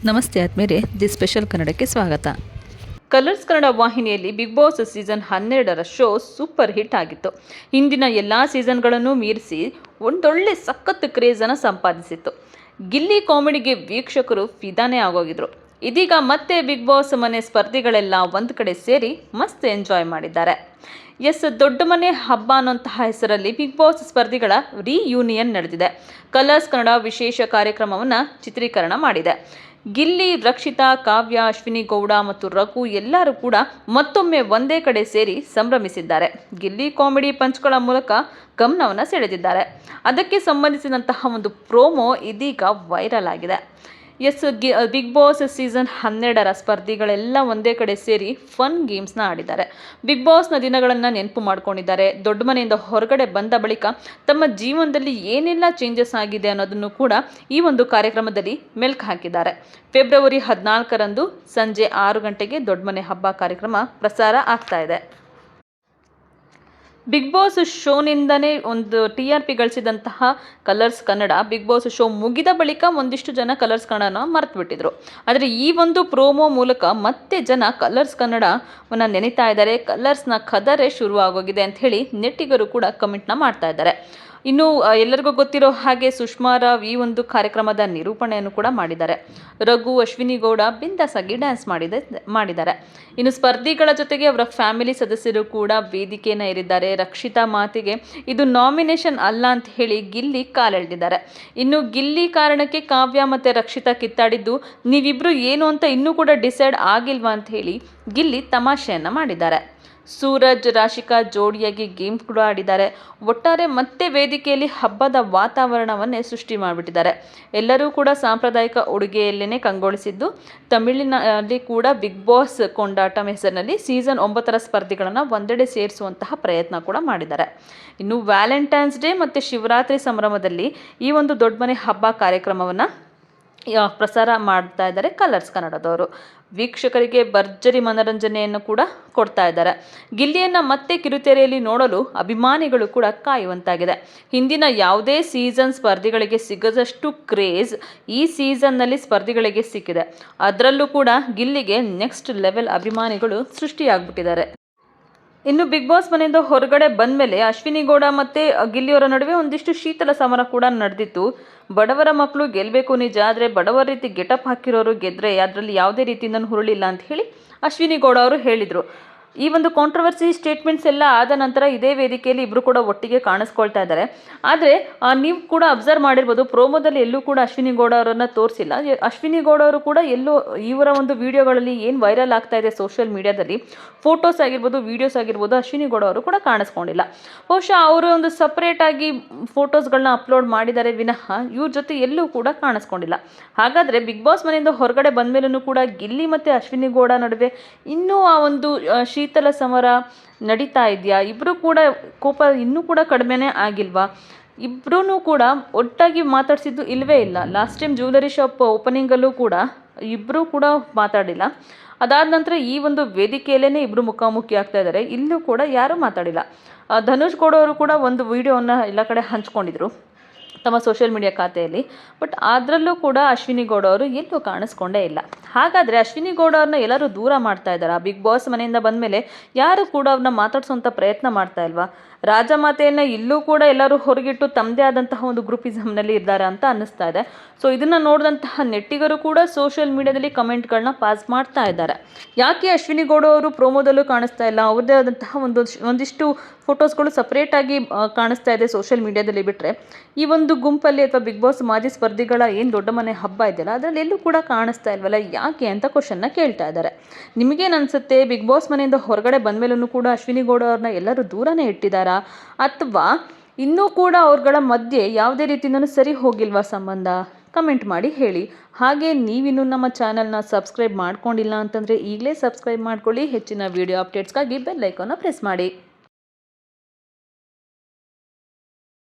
ನಮಸ್ತೆ ಆದ್ಮೇಲೆ the special ಕನ್ನಡಕ್ಕೆ ಸ್ವಾಗತ. ಕಲರ್ಸ್ ಕನ್ನಡ ವಾಹಿನಿಯಲ್ಲಿ ಬಿಗ್ ಬಾಸ್ ಸೀಸನ್ 12ರ ಶೋ ಸೂಪರ್ ಹಿಟ್ ಆಗಿತ್ತು. ಹಿಂದಿನ ಎಲ್ಲ ಸೀಸನ್ಗಳನ್ನು ಮೀರಿಸಿ ಒಂದೊಳ್ಳೆ ಸಖತ್ ಕ್ರೇಜನ್ನು ಸಂಪಾದಿಸಿತ್ತು. ಗಿಲ್ಲಿ ಕಾಮಿಡಿಗೆ ವೀಕ್ಷಕರು ಫಿದಾನೇ ಆಗೋಗಿದ್ರು. ಇದೀಗ ಮತ್ತೆ ಬಿಗ್ ಬಾಸ್ ಮನೆ ಸ್ಪರ್ಧಿಗಳೆಲ್ಲ ಒಂದು ಕಡೆ ಸೇರಿ ಮಸ್ತ್ ಎಂಜಾಯ್ ಮಾಡಿದ್ದಾರೆ. ದೊಡ್ಡ ಮನೆ ಹಬ್ಬ ಅನ್ನೋಂತಹ ಹೆಸರಲ್ಲಿ ಬಿಗ್ ಬಾಸ್ ಸ್ಪರ್ಧಿಗಳ ರಿಯೂನಿಯನ್ ನಡೆದಿದೆ. ಕಲರ್ಸ್ ಕನ್ನಡ ವಿಶೇಷ ಕಾರ್ಯಕ್ರಮವನ್ನು ಚಿತ್ರೀಕರಣ ಮಾಡಿದೆ. ಗಿಲ್ಲಿ, ರಕ್ಷಿತಾ, ಕಾವ್ಯ, ಅಶ್ವಿನಿ ಗೌಡ ಮತ್ತು ರಘು ಎಲ್ಲರೂ ಕೂಡ ಮತ್ತೊಮ್ಮೆ ಒಂದೇ ಕಡೆ ಸೇರಿ ಸಂಭ್ರಮಿಸಿದ್ದಾರೆ. ಗಿಲ್ಲಿ ಕಾಮಿಡಿ ಪಂಚ್ಗಳ ಮೂಲಕ ಗಮನವನ್ನು ಸೆಳೆದಿದ್ದಾರೆ. ಅದಕ್ಕೆ ಸಂಬಂಧಿಸಿದಂತಹ ಒಂದು ಪ್ರೋಮೋ ಇದೀಗ ವೈರಲ್ ಆಗಿದೆ. ಬಿಗ್ ಬಾಸ್ ಸೀಸನ್ 12ರ ಸ್ಪರ್ಧಿಗಳೆಲ್ಲ ಒಂದೇ ಕಡೆ ಸೇರಿ ಫನ್ ಗೇಮ್ಸ್ನ ಆಡಿದ್ದಾರೆ. ಬಿಗ್ ಬಾಸ್ನ ದಿನಗಳನ್ನು ನೆನಪು ಮಾಡ್ಕೊಂಡಿದ್ದಾರೆ. ದೊಡ್ಡ ಮನೆಯಿಂದ ಹೊರಗಡೆ ಬಂದ ಬಳಿಕ ತಮ್ಮ ಜೀವನದಲ್ಲಿ ಏನೆಲ್ಲ ಚೇಂಜಸ್ ಆಗಿದೆ ಅನ್ನೋದನ್ನು ಕೂಡ ಈ ಒಂದು ಕಾರ್ಯಕ್ರಮದಲ್ಲಿ ಮೆಲ್ಕು ಹಾಕಿದ್ದಾರೆ. ಫೆಬ್ರವರಿ 14ರಂದು ಸಂಜೆ 6 ಗಂಟೆಗೆ ದೊಡ್ಡ ಮನೆ ಹಬ್ಬ ಕಾರ್ಯಕ್ರಮ ಪ್ರಸಾರ ಆಗ್ತಾ ಇದೆ. ಬಿಗ್ ಬಾಸ್ ಶೋನಿಂದನೇ ಒಂದು TRP ಗಳಿಸಿದಂತಹ Colors Kannada Bigg Boss show ಮುಗಿದ ಬಳಿಕ ಒಂದಿಷ್ಟು ಜನ ಕಲರ್ಸ್ ಕನ್ನಡನ ಮರೆತು ಬಿಟ್ಟಿದ್ರು. ಆದರೆ ಈ ಒಂದು ಪ್ರೋಮೋ ಮೂಲಕ ಮತ್ತೆ ಜನ ಕಲರ್ಸ್ ಕನ್ನಡವನ್ನು ನೆನೀತಾ ಇದ್ದಾರೆ. ಕಲರ್ಸ್ನ ಕದರೆ ಶುರು ಆಗೋಗಿದೆ ಅಂತ ಹೇಳಿ ನೆಟ್ಟಿಗರು ಕೂಡ ಕಮೆಂಟ್ನ ಮಾಡ್ತಾ ಇದ್ದಾರೆ. ಇನ್ನು ಎಲ್ಲರಿಗೂ ಗೊತ್ತಿರೋ ಹಾಗೆ ಸುಷ್ಮಾ ರಾವ್ ಈ ಒಂದು ಕಾರ್ಯಕ್ರಮದ ನಿರೂಪಣೆಯನ್ನು ಕೂಡ ಮಾಡಿದ್ದಾರೆ. ರಘು, ಅಶ್ವಿನಿ ಗೌಡ ಬಿಂದಾಸಾಗಿ ಡ್ಯಾನ್ಸ್ ಮಾಡಿದ್ದಾರೆ. ಇನ್ನು ಸ್ಪರ್ಧಿಗಳ ಜೊತೆಗೆ ಅವರ ಫ್ಯಾಮಿಲಿ ಸದಸ್ಯರು ಕೂಡ ವೇದಿಕೆಯನ್ನು ಏರಿದ್ದಾರೆ. ರಕ್ಷಿತಾ ಮಾತಿಗೆ ಇದು ನಾಮಿನೇಷನ್ ಅಲ್ಲ ಅಂತ ಹೇಳಿ ಗಿಲ್ಲಿ ಕಾಲೆಳೆದಿದ್ದಾರೆ. ಇನ್ನು ಗಿಲ್ಲಿ ಕಾರಣಕ್ಕೆ ಕಾವ್ಯ ಮತ್ತು ರಕ್ಷಿತಾ ಕಿತ್ತಾಡಿದ್ದು ನೀವಿಬ್ರು ಏನು ಅಂತ ಇನ್ನೂ ಕೂಡ ಡಿಸೈಡ್ ಆಗಿಲ್ವಾ ಅಂತ ಹೇಳಿ ಗಿಲ್ಲಿ ತಮಾಷೆಯನ್ನು ಮಾಡಿದ್ದಾರೆ. ಸೂರಜ್, ರಾಶಿಕಾ ಜೋಡಿಯಾಗಿ ಗೇಮ್ ಕೂಡ ಆಡಿದ್ದಾರೆ. ಒಟ್ಟಾರೆ ಮತ್ತೆ ವೇದಿಕೆಯಲ್ಲಿ ಹಬ್ಬದ ವಾತಾವರಣವನ್ನೇ ಸೃಷ್ಟಿ ಮಾಡಿಬಿಟ್ಟಿದ್ದಾರೆ. ಎಲ್ಲರೂ ಕೂಡ ಸಾಂಪ್ರದಾಯಿಕ ಉಡುಗೆಯಲ್ಲೇ ಕಂಗೊಳಿಸಿದ್ದು, ತಮಿಳಿನಲ್ಲಿ ಕೂಡ ಬಿಗ್ ಬಾಸ್ ಕೊಂಡಾಟಂ ಹೆಸರಿನಲ್ಲಿ ಸೀಸನ್ 9ರ ಸ್ಪರ್ಧಿಗಳನ್ನು ಒಂದೆಡೆ ಸೇರಿಸುವಂತಹ ಪ್ರಯತ್ನ ಕೂಡ ಮಾಡಿದ್ದಾರೆ. ಇನ್ನು ವ್ಯಾಲೆಂಟೈನ್ಸ್ ಡೇ ಮತ್ತು ಶಿವರಾತ್ರಿ ಸಂಭ್ರಮದಲ್ಲಿ ಈ ಒಂದು ದೊಡ್ಡ ಮನೆ ಹಬ್ಬ ಕಾರ್ಯಕ್ರಮವನ್ನು ಪ್ರಸಾರ ಮಾಡ್ತಾ ಇದ್ದಾರೆ ಕಲರ್ಸ್ ಕನ್ನಡದವರು. ವೀಕ್ಷಕರಿಗೆ ಭರ್ಜರಿ ಮನರಂಜನೆಯನ್ನು ಕೂಡ ಕೊಡ್ತಾ ಇದ್ದಾರೆ. ಗಿಲ್ಲಿಯನ್ನು ಮತ್ತೆ ಕಿರುತೆರೆಯಲ್ಲಿ ನೋಡಲು ಅಭಿಮಾನಿಗಳು ಕೂಡ ಕಾಯುವಂತಾಗಿದೆ. ಹಿಂದಿನ ಯಾವುದೇ ಸೀಸನ್ ಸ್ಪರ್ಧಿಗಳಿಗೆ ಸಿಗದಷ್ಟು ಕ್ರೇಜ್ ಈ ಸೀಸನ್ನಲ್ಲಿ ಸ್ಪರ್ಧಿಗಳಿಗೆ ಸಿಕ್ಕಿದೆ. ಅದರಲ್ಲೂ ಕೂಡ ಗಿಲ್ಲಿಗೆ ನೆಕ್ಸ್ಟ್ ಲೆವೆಲ್ ಅಭಿಮಾನಿಗಳು ಸೃಷ್ಟಿಯಾಗ್ಬಿಟ್ಟಿದ್ದಾರೆ. ಇನ್ನು ಬಿಗ್ ಬಾಸ್ ಮನೆಯಿಂದ ಹೊರಗಡೆ ಬಂದ ಮೇಲೆ ಅಶ್ವಿನಿ ಗೌಡ ಮತ್ತು ಗಿಲ್ಲಿಯವರ ನಡುವೆ ಒಂದಿಷ್ಟು ಶೀತಲ ಸಮರ ಕೂಡ ನಡೆದಿತ್ತು. ಬಡವರ ಮಕ್ಕಳು ಗೆಲ್ಲಬೇಕು ನಿಜ, ಆದರೆ ಬಡವರ ರೀತಿ ಗೆಟಪ್ ಹಾಕಿರೋರು ಗೆದ್ದರೆ ಅದರಲ್ಲಿ ಯಾವುದೇ ರೀತಿಯಿಂದ ಹುರುಳಿಲ್ಲ ಅಂತ ಹೇಳಿ ಅಶ್ವಿನಿ ಗೌಡ ಅವರು ಹೇಳಿದರು. ಈ ಒಂದು ಕಾಂಟ್ರವರ್ಸಿ ಸ್ಟೇಟ್ಮೆಂಟ್ಸ್ ಎಲ್ಲ ಆದ ನಂತರ ಇದೇ ವೇದಿಕೆಯಲ್ಲಿ ಇಬ್ಬರು ಕೂಡ ಒಟ್ಟಿಗೆ ಕಾಣಿಸ್ಕೊಳ್ತಾ ಇದ್ದಾರೆ. ಆದರೆ ನೀವು ಕೂಡ ಅಬ್ಸರ್ವ್ ಮಾಡಿರ್ಬೋದು, ಪ್ರೋಮೋದಲ್ಲಿ ಎಲ್ಲೂ ಕೂಡ ಅಶ್ವಿನಿ ಗೌಡ ಅವರನ್ನು ತೋರಿಸಿಲ್ಲ. ಅಶ್ವಿನಿ ಗೌಡ ಅವರು ಕೂಡ ಎಲ್ಲೂ ಇವರ ಒಂದು ವಿಡಿಯೋಗಳಲ್ಲಿ ಏನು ವೈರಲ್ ಆಗ್ತಾ ಇದೆ ಸೋಷಿಯಲ್ ಮೀಡಿಯಾದಲ್ಲಿ, ಫೋಟೋಸ್ ಆಗಿರ್ಬೋದು, ವೀಡಿಯೋಸ್ ಆಗಿರ್ಬೋದು, ಅಶ್ವಿನಿ ಗೌಡ ಅವರು ಕೂಡ ಕಾಣಿಸ್ಕೊಂಡಿಲ್ಲ. ಬಹುಶಃ ಅವರು ಒಂದು ಸಪ್ರೇಟಾಗಿ ಫೋಟೋಸ್ಗಳನ್ನ ಅಪ್ಲೋಡ್ ಮಾಡಿದ್ದಾರೆ ವಿನಃ ಇವ್ರ ಜೊತೆ ಎಲ್ಲೂ ಕೂಡ ಕಾಣಿಸ್ಕೊಂಡಿಲ್ಲ. ಹಾಗಾದರೆ ಬಿಗ್ ಬಾಸ್ ಮನೆಯಿಂದ ಹೊರಗಡೆ ಬಂದ ಮೇಲೂ ಕೂಡ ಗಿಲ್ಲಿ ಮತ್ತು ಅಶ್ವಿನಿ ಗೌಡ ನಡುವೆ ಇನ್ನೂ ಆ ಒಂದು ಶೀತಲ ಸಮರ ನಡೀತಾ ಇದೆಯಾ? ಇಬ್ಬರು ಕೂಡ ಕೋಪ ಇನ್ನೂ ಕೂಡ ಕಡಿಮೆನೇ ಆಗಿಲ್ವಾ? ಇಬ್ಬರೂ ಕೂಡ ಒಟ್ಟಾಗಿ ಮಾತಾಡಿಸಿದ್ದು ಇಲ್ಲವೇ ಇಲ್ಲ. ಲಾಸ್ಟ್ ಟೈಮ್ ಜ್ಯುವೆಲರಿ ಶಾಪ್ ಓಪನಿಂಗಲ್ಲೂ ಕೂಡ ಇಬ್ಬರೂ ಕೂಡ ಮಾತಾಡಿಲ್ಲ. ಅದಾದ ನಂತರ ಈ ಒಂದು ವೇದಿಕೆಯಲ್ಲೇ ಇಬ್ಬರು ಮುಖಾಮುಖಿ ಆಗ್ತಾ ಇದ್ದಾರೆ. ಇಲ್ಲೂ ಕೂಡ ಯಾರೂ ಮಾತಾಡಿಲ್ಲ. ಧನುಷ್ ಗೌಡ ಅವರು ಕೂಡ ಒಂದು ವಿಡಿಯೋವನ್ನು ಎಲ್ಲ ಕಡೆ ಹಂಚ್ಕೊಂಡಿದ್ರು ತಮ್ಮ ಸೋಷಿಯಲ್ ಮೀಡಿಯಾ ಖಾತೆಯಲ್ಲಿ. ಬಟ್ ಅದರಲ್ಲೂ ಕೂಡ ಅಶ್ವಿನಿ ಗೌಡ ಅವರು ಎಲ್ಲೂ ಕಾಣಿಸ್ಕೊಂಡೇ ಇಲ್ಲ. ಹಾಗಾದರೆ ಅಶ್ವಿನಿ ಗೌಡ ಅವ್ರನ್ನ ಎಲ್ಲರೂ ದೂರ ಮಾಡ್ತಾ ಇದ್ದಾರೆ. ಬಿಗ್ ಬಾಸ್ ಮನೆಯಿಂದ ಬಂದ ಮೇಲೆ ಯಾರು ಕೂಡ ಅವ್ರನ್ನ ಮಾತಾಡ್ಸೋಂಥ ಪ್ರಯತ್ನ ಮಾಡ್ತಾ ಇಲ್ವಾ? ರಾಜಮಾತೆಯನ್ನು ಇಲ್ಲೂ ಕೂಡ ಎಲ್ಲರೂ ಹೊರಗಿಟ್ಟು ತಮ್ಮದೇ ಆದಂತಹ ಒಂದು ಗ್ರೂಪಿಸಮ್ನಲ್ಲಿ ಇದ್ದಾರೆ ಅಂತ ಅನ್ನಿಸ್ತಾ ಇದೆ. ಸೊ ಇದನ್ನು ನೋಡಿದಂತಹ ನೆಟ್ಟಿಗರು ಕೂಡ ಸೋಷಿಯಲ್ ಮೀಡಿಯಾದಲ್ಲಿ ಕಮೆಂಟ್ಗಳನ್ನ ಪಾಸ್ ಮಾಡ್ತಾ ಇದ್ದಾರೆ. ಯಾಕೆ ಅಶ್ವಿನಿ ಗೌಡ ಅವರು ಪ್ರೋಮೋದಲ್ಲೂ ಕಾಣಿಸ್ತಾ ಇಲ್ಲ? ಅವ್ರದ್ದೇ ಆದಂತಹ ಒಂದಿಷ್ಟು ಫೋಟೋಸ್ಗಳು ಸಪ್ರೇಟಾಗಿ ಕಾಣಿಸ್ತಾ ಇದೆ ಸೋಷಿಯಲ್ ಮೀಡಿಯಾದಲ್ಲಿ. ಬಿಟ್ಟರೆ ಈ ಒಂದು ಗುಂಪಲ್ಲಿ ಅಥವಾ ಬಿಗ್ ಬಾಸ್ ಮಾಜಿ ಸ್ಪರ್ಧಿಗಳ ಏನು ದೊಡ್ಡ ಮನೆ ಹಬ್ಬ ಇದೆಯಲ್ಲ ಅದರಲ್ಲಿ ಎಲ್ಲೂ ಕೂಡ ಕಾಣಿಸ್ತಾ ಇಲ್ವಲ್ಲ, ಯಾಕೆ ಅಂತ ಕ್ವಶನ್ನ ಕೇಳ್ತಾ ಇದ್ದಾರೆ. ನಿಮಗೇನು ಅನಿಸುತ್ತೆ? ಬಿಗ್ ಬಾಸ್ ಮನೆಯಿಂದ ಹೊರಗಡೆ ಬಂದ ಮೇಲೂ ಕೂಡ ಅಶ್ವಿನಿ ಗೌಡ ಅವ್ರನ್ನ ಎಲ್ಲರೂ ದೂರನೇ ಇಟ್ಟಿದ್ದಾರಾ, ಅಥವಾ ಇನ್ನೂ ಕೂಡ ಅವ್ರಗಳ ಮಧ್ಯೆ ಯಾವುದೇ ರೀತಿಯಿಂದಲೂ ಸರಿ ಹೋಗಿಲ್ವಾ ಸಂಬಂಧ? ಕಮೆಂಟ್ ಮಾಡಿ ಹೇಳಿ. ಹಾಗೆ ನೀವಿನ್ನೂ ನಮ್ಮ ಚಾನಲ್ನ ಸಬ್ಸ್ಕ್ರೈಬ್ ಮಾಡ್ಕೊಂಡಿಲ್ಲ ಅಂತಂದರೆ ಈಗಲೇ ಸಬ್ಸ್ಕ್ರೈಬ್ ಮಾಡ್ಕೊಳ್ಳಿ. ಹೆಚ್ಚಿನ ವಿಡಿಯೋ ಅಪ್ಡೇಟ್ಸ್ಗಾಗಿ ಬೆಲ್ ಐಕಾನ್ನ ಪ್ರೆಸ್ ಮಾಡಿ.